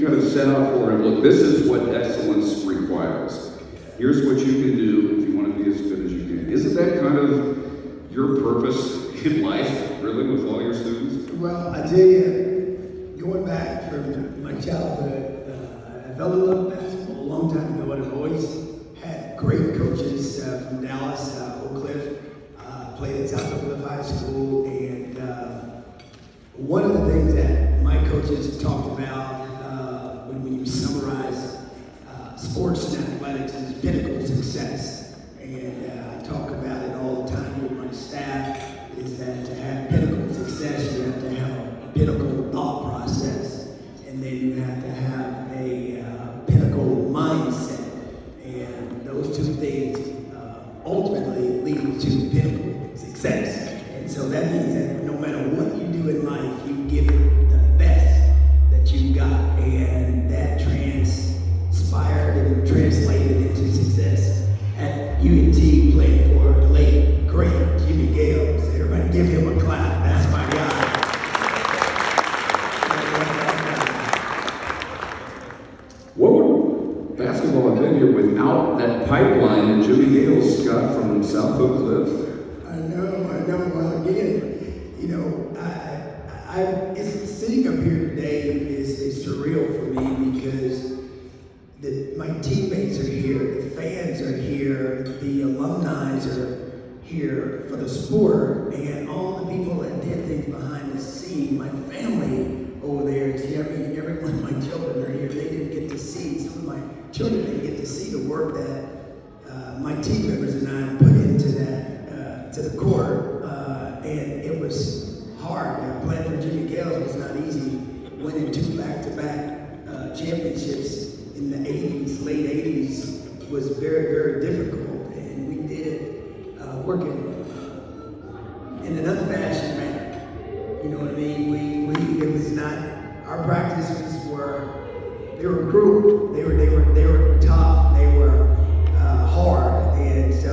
You got to set out for it. Look, this is what excellence requires. Here's what you can do if you want to be as good as you can. Isn't that kind of your purpose in life, really, with all your students? Well, I tell you, going back from my childhood, I fell in love with basketball a long time ago, and I've always had great coaches from Dallas, Oak Cliff, played at South Oak Cliff High School, and one of the things that my coaches talked about when you summarize sports and athletics is pinnacle success. And I talk about it all the time with my staff, is that to have pinnacle success, you have to have a pinnacle thought process, and then you have to have a pinnacle mindset. And those two things ultimately lead to pinnacle success. And so that means that no matter what you do in life, you give it the best that you got, and that transpired and translated into success at UNT, playing for the late, great Jimmy Gales. Everybody give him a clap. That's my guy. What would basketball have been here without that pipeline that Jimmy Gales got from South Oak Cliff? I know. Well, again, you know, it's sitting up here today is surreal for me because my teammates are here, the fans are here, the alumni are here for the sport, and all the people that did things behind the scene. My family over there is here. I mean, every one of my children are here. They didn't get to see, some of my children didn't get to see the work that my team members and I put into that, to the court, and it was hard. Playing for Jimmy Gales was not easy. Winning 2 back-to-back championships in the 80s, late 80s, was very, very difficult, and we did it working in another fashion, man. You know what I mean? It was not, our practices they were cruel, they were tough, they were hard, and so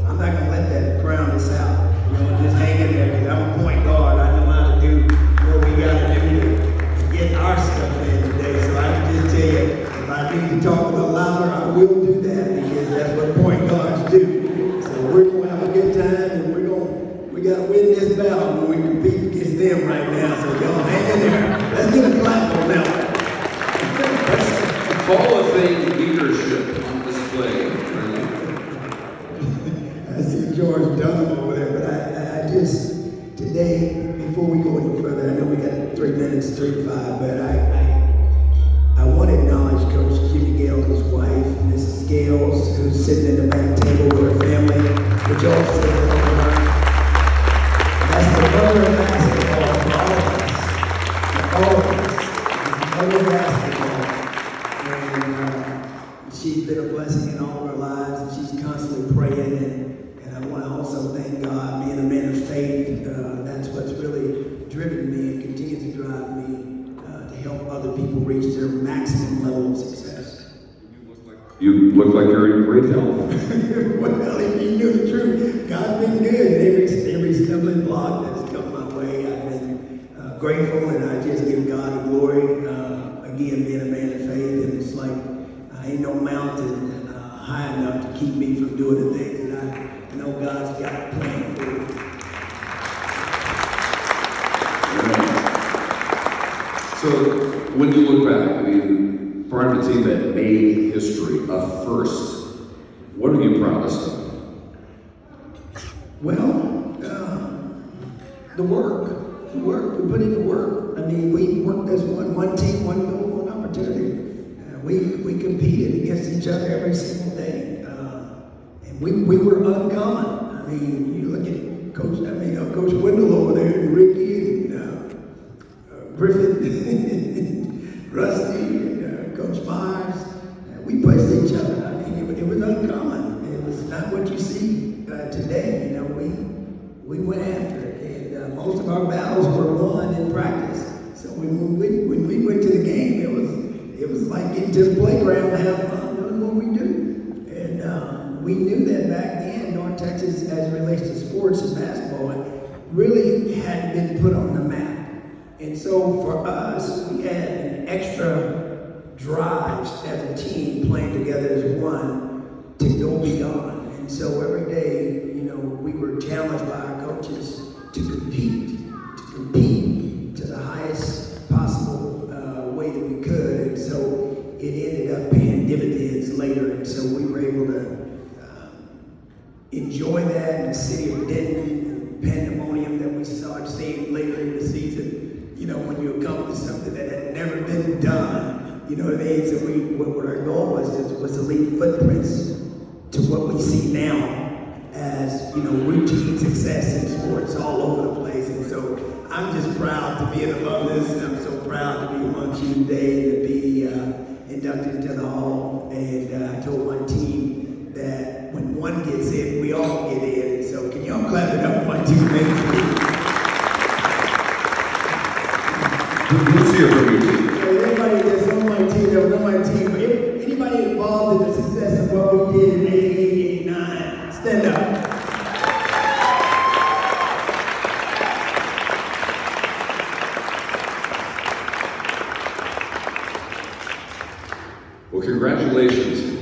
I'm not gonna let that drown us out. You know, just hang in there, because I'm a point guard. I know how to do what we gotta do to get our stuff in today, so I can just tell you, if I need to talk a little louder, I will do that, because that's what point guards do. So we're gonna have a good time, and we gotta win this battle when we compete against them right now. So y'all hang in there. Let's get a clap on that one. Hall of Fame leadership on display. I see George Dunham over there, but I just, today, before we go any further, I know we got 3 minutes, 3 to 5, but I want to acknowledge Coach Jimmy Gales, his wife, Mrs. Gales, who's sitting at the back table with her family, which all say hello to her. That's the mother of basketball for all of us. All of us. The mother of basketball. And she's been a blessing in all of our lives, and she's constantly praying, and I want to also thank God, being a man of faith. That's what's really driven me and continues to drive me to help other people reach their maximum level of success. You look like you're in great health. Well, if you knew the truth, God's been good. Every stumbling block that's come my way, I've been grateful, and I just give God the glory. Again, being a man of faith, and it's like ain't no mountain high enough to keep me from doing the things that I know God's got planned for me. So when you look back, I mean, part of the team that made history, a first, what are you proudest of? Well, the work, we put in the work. I mean, we worked as one team, one goal, one opportunity. We competed against each other every single day, and we were uncommon. I mean, you look at Coach Wendell over there, and Ricky, and Griffin, and Rusty, and Coach Myers. We pushed each other. I mean, it was uncommon. It was not what you see today. You know, we went after it, and most of our battles were won in practice. So when we went to the game, it was like getting to the playground and have fun doing what we do. And we knew that back then, North Texas, as it relates to sports and basketball, it really hadn't been put on the map. And so for us, we had an extra drives as a team, playing together as one to go beyond. And so every day, we were challenged by our coaches to compete to the highest possible way that we could. And so it ended up paying dividends later. And so we were able to enjoy that in the city of Denton, pandemonium that we started seeing later in the season. When you accomplish something that had never been done, you know what I mean? So what our goal was to leave footprints to what we see now as, routine success in sports all over the place. And so I'm just proud to be an alumnus, and I'm so proud to be on Q today, to be inducted into the Hall. And I told my team that when one gets in, we all get in. And so can y'all clap it up for my teammates? Let's hear from your team. Everybody that's on my team, that was on my team, anybody involved in the success of what we did in 88, 89, stand up. Well, congratulations.